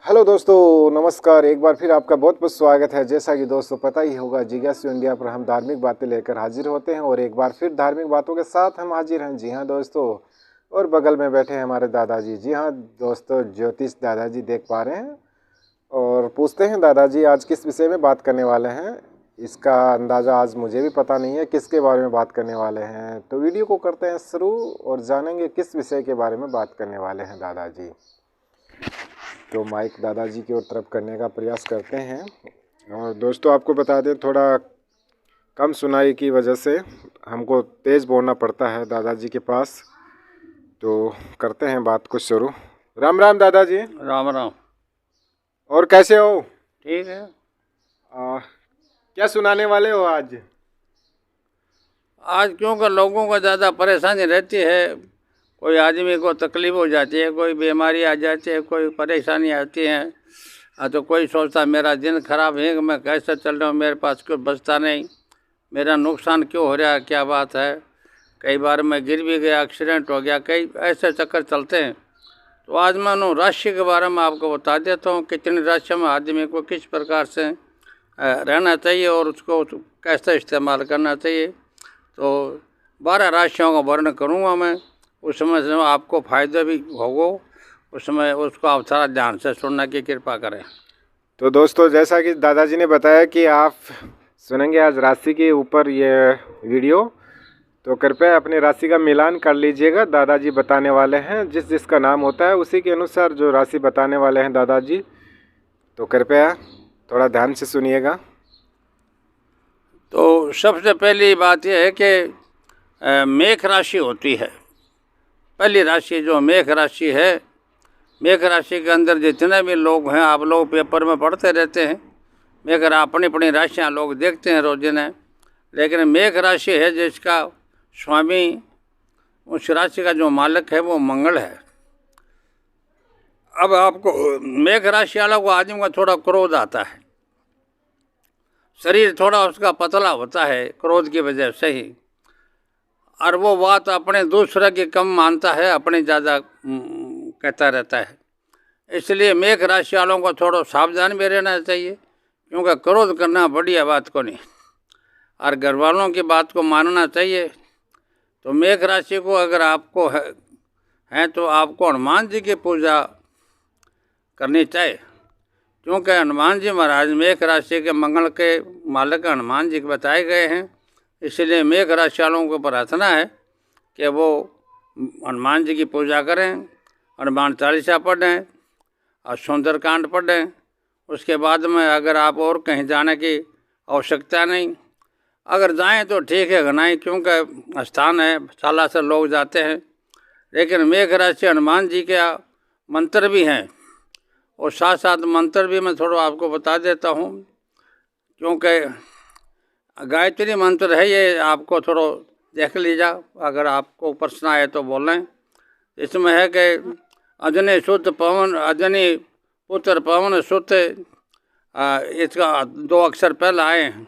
Hello दोस्तों, नमस्कार। एक बार फिर आपका बहुत बहुत स्वागत है। जैसा कि दोस्तों पता ही होगा, जिज्ञासु इंडिया पर हम धार्मिक बातें लेकर हाजिर होते हैं और एक बार फिर धार्मिक बातों के साथ हम हाजिर हैं। जी हाँ दोस्तों, और बगल में बैठे हैं हमारे दादाजी। जी हाँ दोस्तों, ज्योतिष दादाजी देख पा रहे हैं। और पूछते हैं दादाजी आज किस विषय में बात करने वाले हैं। इसका अंदाज़ा आज मुझे भी पता नहीं है किसके बारे में बात करने वाले हैं। तो वीडियो को करते हैं शुरू और जानेंगे किस विषय के बारे में बात करने वाले हैं दादाजी। तो माइक दादाजी की ओर तरफ करने का प्रयास करते हैं। और दोस्तों आपको बता दें, थोड़ा कम सुनाई की वजह से हमको तेज़ बोलना पड़ता है दादाजी के पास। तो करते हैं बात को शुरू। राम राम दादाजी। राम राम। और कैसे हो? ठीक है। क्या सुनाने वाले हो आज? आज क्योंकि लोगों को ज़्यादा परेशानी रहती है, कोई आदमी को तकलीफ हो जाती है, कोई बीमारी आ जाती है, कोई परेशानी आती है। तो कोई सोचता मेरा दिन खराब है कि मैं कैसे चल रहा हूँ, मेरे पास कुछ बचता नहीं, मेरा नुकसान क्यों हो रहा है, क्या बात है। कई बार मैं गिर भी गया, एक्सीडेंट हो गया, कई ऐसे चक्कर चलते हैं। तो आज मैं उन राशि के बारे में आपको बता देता हूँ, कितनी राशि में आदमी को किस प्रकार से रहना चाहिए और उसको कैसे इस्तेमाल करना चाहिए। तो 12 राशियों का वर्णन करूँगा मैं, उसमें से आपको फ़ायदा भी होगा, उसमें उसको आप सारा ध्यान से सुनने की कृपा करें। तो दोस्तों जैसा कि दादाजी ने बताया कि आप सुनेंगे आज राशि के ऊपर ये वीडियो, तो कृपया अपनी राशि का मिलान कर लीजिएगा। दादाजी बताने वाले हैं, जिस जिसका नाम होता है उसी के अनुसार जो राशि बताने वाले हैं दादाजी। तो कृपया थोड़ा ध्यान से सुनिएगा। तो सबसे पहली बात यह है कि मेष राशि होती है। पहली राशि जो मेष राशि है, मेष राशि के अंदर जितने भी लोग हैं, आप लोग पेपर में पढ़ते रहते हैं, मेष अपनी अपनी राशियाँ लोग देखते हैं रोजाना। लेकिन मेष राशि है जिसका स्वामी, उस राशि का जो मालिक है वो मंगल है। अब आपको मेष राशि वाला को आदमी का थोड़ा क्रोध आता है, शरीर थोड़ा उसका पतला होता है क्रोध की वजह से ही, और वो बात अपने दूसरे की कम मानता है, अपने ज़्यादा कहता रहता है। इसलिए मेष राशि वालों को थोड़ा सावधान भी रहना चाहिए, क्योंकि क्रोध करना बढ़िया बात को नहीं, और घर वालों की बात को मानना चाहिए। तो मेष राशि को अगर आपको है तो आपको हनुमान जी की पूजा करनी चाहिए, क्योंकि हनुमान जी महाराज मेष राशि के मंगल के मालिक हनुमान जी के बताए गए हैं। इसलिए मेष राशि वालों को प्रार्थना है कि वो हनुमान जी की पूजा करें, हनुमान चालीसा पढ़ें और सुंदरकांड पढ़ें। उसके बाद में अगर आप और कहीं जाने की आवश्यकता नहीं, अगर जाएं तो ठीक है, नहीं क्योंकि स्थान है, साला से लोग जाते हैं। लेकिन मेष राशि हनुमान जी के मंत्र भी हैं, और साथ साथ मंत्र भी मैं थोड़ा आपको बता देता हूँ, क्योंकि गायत्री मंत्र है ये, आपको थोड़ा देख लीजिए, अगर आपको प्रश्न आए तो बोलें। इसमें है कि अजनी सुत पवन, अजनी पुत्र पवन सुत, इसका 2 अक्षर पहले आए हैं।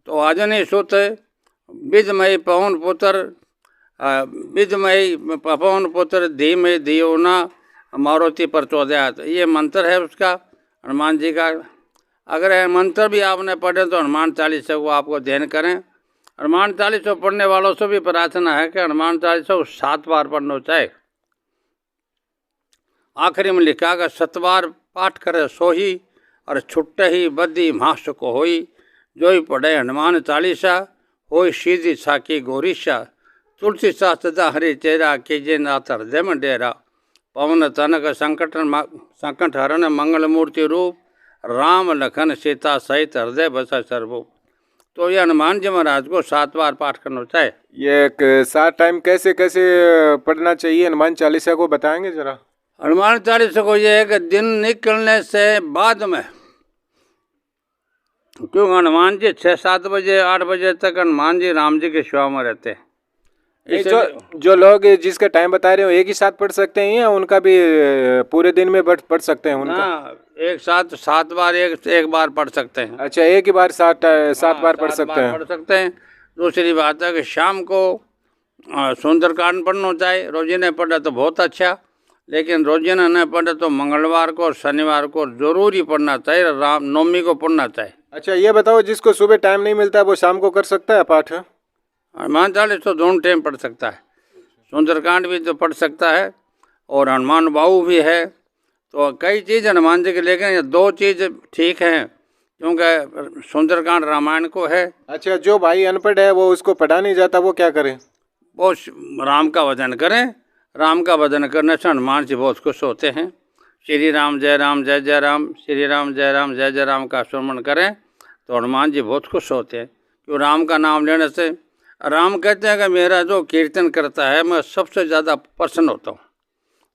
तो अजनी सुत विजमयी पवन पुत्र, विजमयी पवन पुत्र धीमय धियोना मारुति प्रचोदयात, ये मंत्र है उसका, हनुमान जी का। अगर यह मंत्र भी आपने पढ़े तो हनुमान चालीसा को आपको ध्यान करें। हनुमान चालीसा पढ़ने वालों से भी प्रार्थना है कि हनुमान चालीसा को 7 बार पढ़ना चाहिए। आखिरी में लिखा कि 7 बार पाठ करे सोही, और छुट्टे ही बद्दी मास को होई, जो ही पढ़े हनुमान चालीसा होई सीधी साकी गोरीशा, तुलसी सा सदा हरि चेरा कीजे नाथ हृदय में डेरा, पवन तनक संकट हरण मंगल मूर्ति रूप, राम लखन सीता सहित हृदय बसा सर्वरूप। तो ये हनुमान जी महाराज को 7 बार पाठ करना चाहिए। ये 7 टाइम कैसे कैसे पढ़ना चाहिए हनुमान चालीसा को बताएंगे जरा? हनुमान चालीसा को ये है कि दिन निकलने से बाद में, क्योंकि हनुमान जी 6-7 बजे 8 बजे तक हनुमान जी राम जी के सेवा में रहते हैं। जो लोग जिसका टाइम बता रहे हो एक ही साथ पढ़ सकते हैं या उनका भी पूरे दिन में पढ़ सकते हैं उनका? एक साथ 7 बार एक बार पढ़ सकते हैं। अच्छा, एक ही बार 7 बार पढ़ सकते हैं। दूसरी बात है कि शाम को सुंदरकांड पढ़ना चाहिए, रोजी ने पढ़ा तो बहुत अच्छा, लेकिन रोजाना न पढ़े तो मंगलवार को और शनिवार को जरूरी पढ़ना चाहिए, राम नवमी को पढ़ना चाहिए। अच्छा ये बताओ, जिसको सुबह टाइम नहीं मिलता वो शाम को कर सकता है पाठ? हनुमान चालीसा तो दोनों टाइम पढ़ सकता है, सुंदरकांड भी तो पढ़ सकता है और हनुमान बाहु भी है। तो कई चीज़ हनुमान जी के, लेकिन ये दो चीज़ ठीक हैं क्योंकि सुंदरकांड रामायण को है। अच्छा, जो भाई अनपढ़ है वो उसको पढ़ा नहीं जाता, वो क्या करे? वो राम का भजन करें, राम का भजन करने से हनुमान जी बहुत खुश होते हैं। श्री राम जय जय राम, श्री राम जय जय राम का स्मरण करें तो हनुमान जी बहुत खुश होते हैं। क्यों? राम का नाम लेने से राम कहते हैं कि मेरा जो कीर्तन करता है मैं सबसे ज़्यादा प्रसन्न होता हूँ।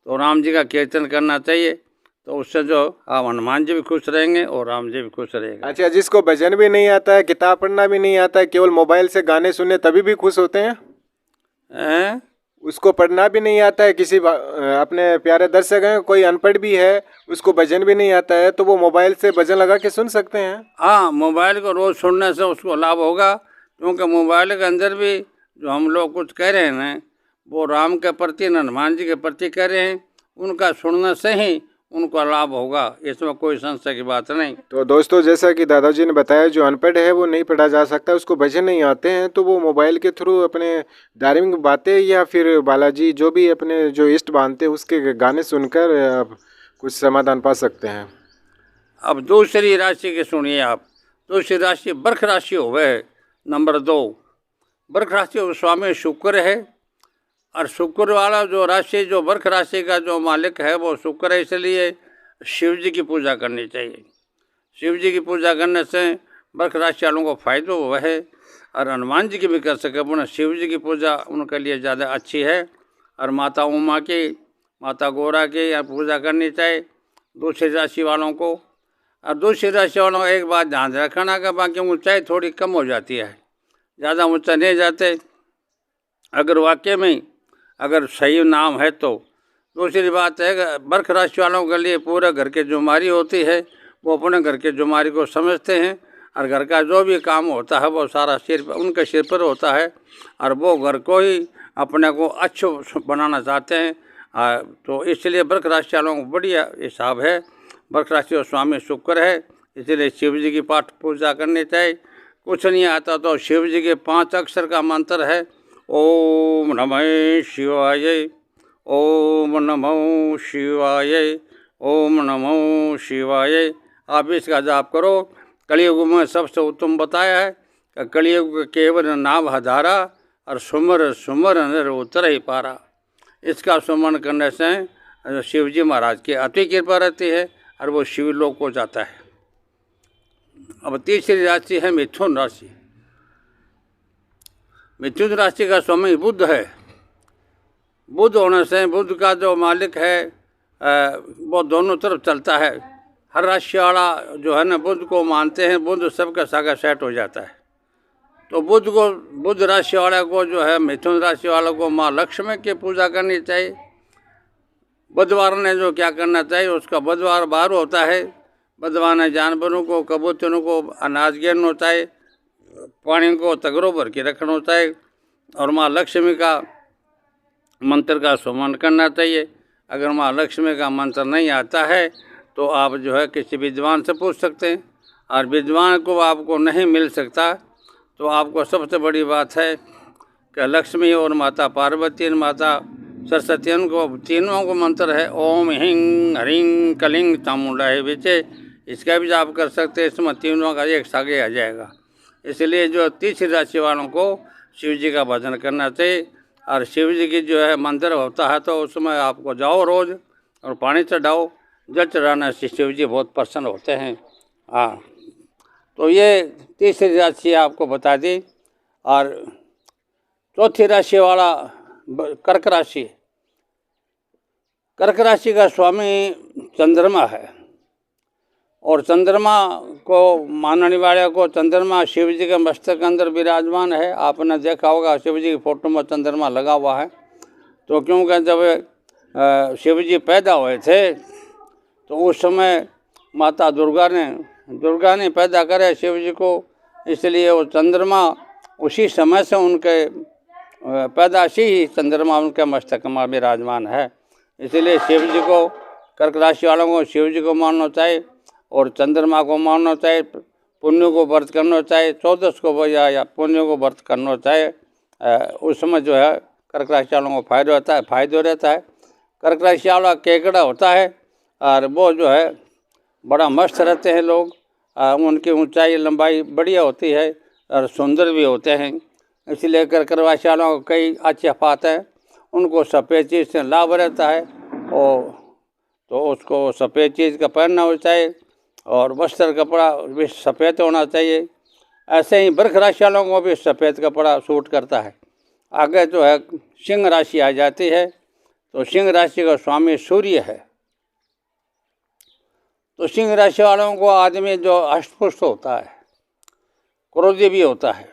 तो राम जी का कीर्तन करना चाहिए, तो उससे जो आप हनुमान जी भी खुश रहेंगे और राम जी भी खुश रहेंगे। अच्छा, जिसको भजन भी नहीं आता है, किताब पढ़ना भी नहीं आता है, केवल मोबाइल से गाने सुने तभी भी खुश होते हैं? उसको पढ़ना भी नहीं आता है, किसी अपने प्यारे दर्शक हैं कोई अनपढ़ भी है, उसको भजन भी नहीं आता है, तो वो मोबाइल से भजन लगा के सुन सकते हैं? हाँ, मोबाइल को रोज़ सुनने से उसको लाभ होगा, क्योंकि मोबाइल के अंदर भी जो हम लोग कुछ कह रहे हैं वो राम के प्रति, हनुमान जी के प्रति कह रहे हैं, उनका सुनने से ही उनको लाभ होगा, इसमें कोई संशय की बात नहीं। तो दोस्तों, जैसा कि दादाजी ने बताया, जो अनपढ़ है वो नहीं पढ़ा जा सकता, उसको भजन नहीं आते हैं, तो वो मोबाइल के थ्रू अपने धार्मिक बातें या फिर बालाजी जो भी अपने जो इष्ट मानते हैं उसके गाने सुनकर कुछ समाधान पा सकते हैं। अब दूसरी राशि के सुनिए आप। दूसरी राशि वृष राशि हो गए नंबर 2। वृष राशि स्वामी शुक्र है, और शुक्र वाला जो राशि, जो वृष राशि का जो मालिक है वो शुक्र है, इसलिए शिव जी की पूजा करनी चाहिए। शिव जी की पूजा करने से वृष राशि वालों को फायदा हुआ है, और हनुमान जी की भी कर सके, पुनः शिव जी की पूजा उनके लिए ज़्यादा अच्छी है। और माता उमा की, माता गौरा की या पूजा करनी चाहिए दूसरी राशि वालों को। और दूसरी राशि वालों को एक बात ध्यान रखना कि बाकी ऊंचाई थोड़ी कम हो जाती है, ज़्यादा ऊंचा नहीं जाते अगर वाकई में अगर सही नाम है तो। दूसरी बात है कि वृष राशि वालों के लिए पूरे घर की जिम्मेदारी होती है, वो अपने घर की जिम्मेदारी को समझते हैं, और घर का जो भी काम होता है वो सारा उनके सिर पर होता है, और वो घर को ही अपने को अच्छा बनाना चाहते हैं। तो इसलिए वृष राशि वालों को बढ़िया हिसाब है। वृष राशि और स्वामी शुक्र है, इसलिए शिव जी की पाठ पूजा करनी चाहिए। कुछ नहीं आता तो शिव जी के 5 अक्षर का मंत्र है, ओम नमः शिवाय, ओम नमः शिवाय, ओम नमः शिवाय। आप इसका जाप करो। कलयुग में सबसे उत्तम बताया है कि कलयुग केवल नाम हजारा, और सुमर सुमर नर उतर ही पारा। इसका सुमन करने से शिव जी महाराज की अति कृपा रहती है और वो शिवलोक को जाता है। अब तीसरी राशि है मिथुन राशि। मिथुन राशि का स्वामी बुध है। बुध होने से बुध का जो मालिक है वो दोनों तरफ चलता है। हर राशि वाला जो है ना बुध को मानते हैं, बुध सबका सागा सेट हो जाता है। तो बुध राशि वाले को जो है, मिथुन राशि वालों को माँ लक्ष्मी की पूजा करनी चाहिए। बुधवार ने जो क्या करना चाहिए, उसका बुधवार बार होता है। बुधवार ने जानवरों को, कबूतरों को अनाज गिरना चाहिए, पानी को तगड़ो भर के रखना चाहिए, और माँ लक्ष्मी का मंत्र का सुमन करना चाहिए। अगर माँ लक्ष्मी का मंत्र नहीं आता है तो आप जो है किसी विद्वान से पूछ सकते हैं, और विद्वान को आपको नहीं मिल सकता तो आपको सबसे बड़ी बात है कि लक्ष्मी और माता पार्वती और माता सरस्वती को तीनों को मंत्र है ओम हिंग हरिंग कलिंग चामुंडाए विचे, इसका भी जाप कर सकते हैं। इसमें तीनों का एक सागे आ जाएगा। इसलिए जो तीसरी राशि वालों को शिव जी का भजन करना चाहिए, और शिव जी की जो है मंदिर होता है तो उसमें आपको जाओ रोज़ और पानी चढ़ाओ। जल चढ़ाने से शिव जी बहुत प्रसन्न होते हैं। हाँ, तो ये तीसरी राशि आपको बता दी। और चौथी राशि वाला कर्क राशि। कर्क राशि का स्वामी चंद्रमा है, और चंद्रमा को मानने वाले को चंद्रमा शिव जी के मस्तक के अंदर विराजमान है। आपने देखा होगा शिव जी की फोटो में चंद्रमा लगा हुआ है। तो क्योंकि जब शिव जी पैदा हुए थे तो उस समय माता दुर्गा ने पैदा करे शिव जी को, इसलिए वो चंद्रमा उसी समय से उनके पैदाशी ही चंद्रमा उनके मस्तक में विराजमान है। इसलिए शिव जी को, कर्क राशि वालों को शिव जी को मानना चाहिए और चंद्रमा को मानना चाहिए, पुण्य को व्रत करना चाहिए, 14 को या पुण्य को व्रत करना चाहिए। उस समय जो है कर्क राशि वालों को फायदा रहता है। कर्क राशि वाला केकड़ा होता है और वो जो है बड़ा मस्त रहते हैं लोग। उनकी ऊंचाई लंबाई बढ़िया होती है और सुंदर भी होते हैं। इसलिए कर्क राशि वालों को कई अच्छे बात है, उनको सफ़ेद चीज़ से लाभ रहता है और तो उसको सफ़ेद चीज़ का पहनना चाहिए और वस्त्र कपड़ा भी सफ़ेद होना चाहिए। ऐसे ही वृष राशि वालों को भी सफ़ेद कपड़ा सूट करता है। आगे जो है सिंह राशि आ जाती है, तो सिंह राशि का स्वामी सूर्य है। तो सिंह राशि वालों को आदमी जो अष्टपुष्ट होता है, क्रोधी भी होता है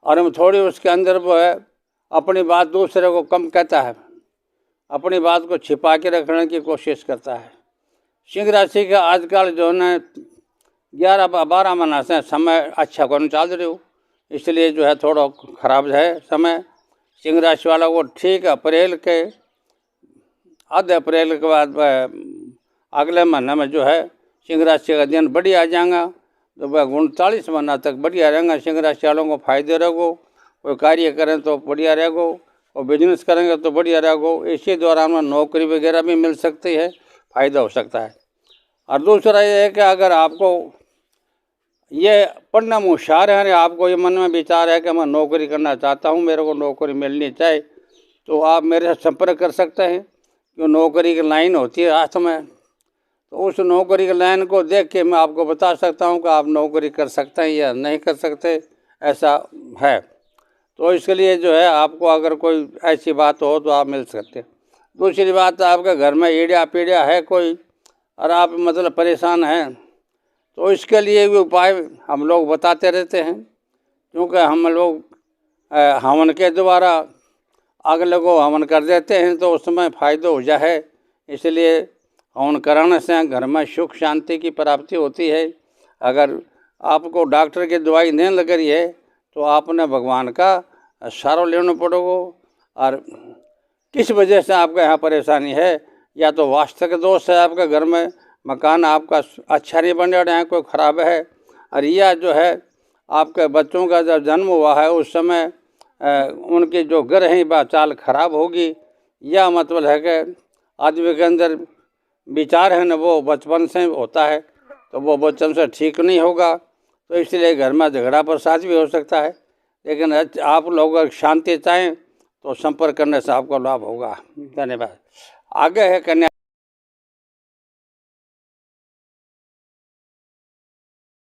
और थोड़ी उसके अंदर वो है अपनी बात दूसरे को कम कहता है, अपनी बात को छिपा के रखने की कोशिश करता है। सिंह राशि का आजकल जो है 11-12 महीना से समय अच्छा कौन चल रही हो, इसलिए जो है थोड़ा खराब है समय सिंह राशि वाला को। ठीक अप्रैल के आधे अप्रैल के बाद अगले महीने में जो है सिंह राशि का दिन बढ़िया आ जाएगा, तो वह 39 महीना तक बढ़िया रहेगा। सिंह राशि वालों को फायदे रहेगो, कोई कार्य करें तो बढ़िया रहेगो और बिजनेस करेंगे तो बढ़िया रहेगो। इसी दौरान में नौकरी वगैरह भी मिल सकती है, फ़ायदा हो सकता है। और दूसरा ये है कि अगर आपको ये पढ़ना होशियार है, आपको ये मन में विचार है कि मैं नौकरी करना चाहता हूँ, मेरे को नौकरी मिलनी चाहिए, तो आप मेरे से संपर्क कर सकते हैं। जो नौकरी की लाइन होती है हाथ में, तो उस नौकरी की लाइन को देख के मैं आपको बता सकता हूँ कि आप नौकरी कर सकते हैं या नहीं कर सकते, ऐसा है। तो इसके लिए जो है आपको अगर कोई ऐसी बात हो तो आप मिल सकते हैं। दूसरी बात, आपके घर में ईड़ा पीड़ा है कोई और आप मतलब परेशान हैं, तो इसके लिए भी उपाय हम लोग बताते रहते हैं, क्योंकि हम लोग हवन के द्वारा अगले को हवन कर देते हैं तो उसमें फ़ायदा हो जाए। इसलिए हवन कराने से घर में सुख शांति की प्राप्ति होती है। अगर आपको डॉक्टर की दवाई नहीं लग रही है तो आपने भगवान का सहारा लेना पड़ेगा। और किस वजह से आपका यहाँ परेशानी है, या तो वास्तु का दोष है, आपके घर में मकान आपका अच्छा नहीं बन रहा है, कोई ख़राब है, और यह जो है आपके बच्चों का जब जन्म हुआ है उस समय उनकी जो ग्रह है वह चाल खराब होगी। यह मतलब है कि आदमी के अंदर विचार है ना वो बचपन से होता है, तो वो बचपन से ठीक नहीं होगा, तो इसलिए घर में झगड़ा प्रसाद भी हो सकता है। लेकिन आप लोग अगर शांति चाहें तो संपर्क करने से आपको लाभ होगा। धन्यवाद। आगे है कन्या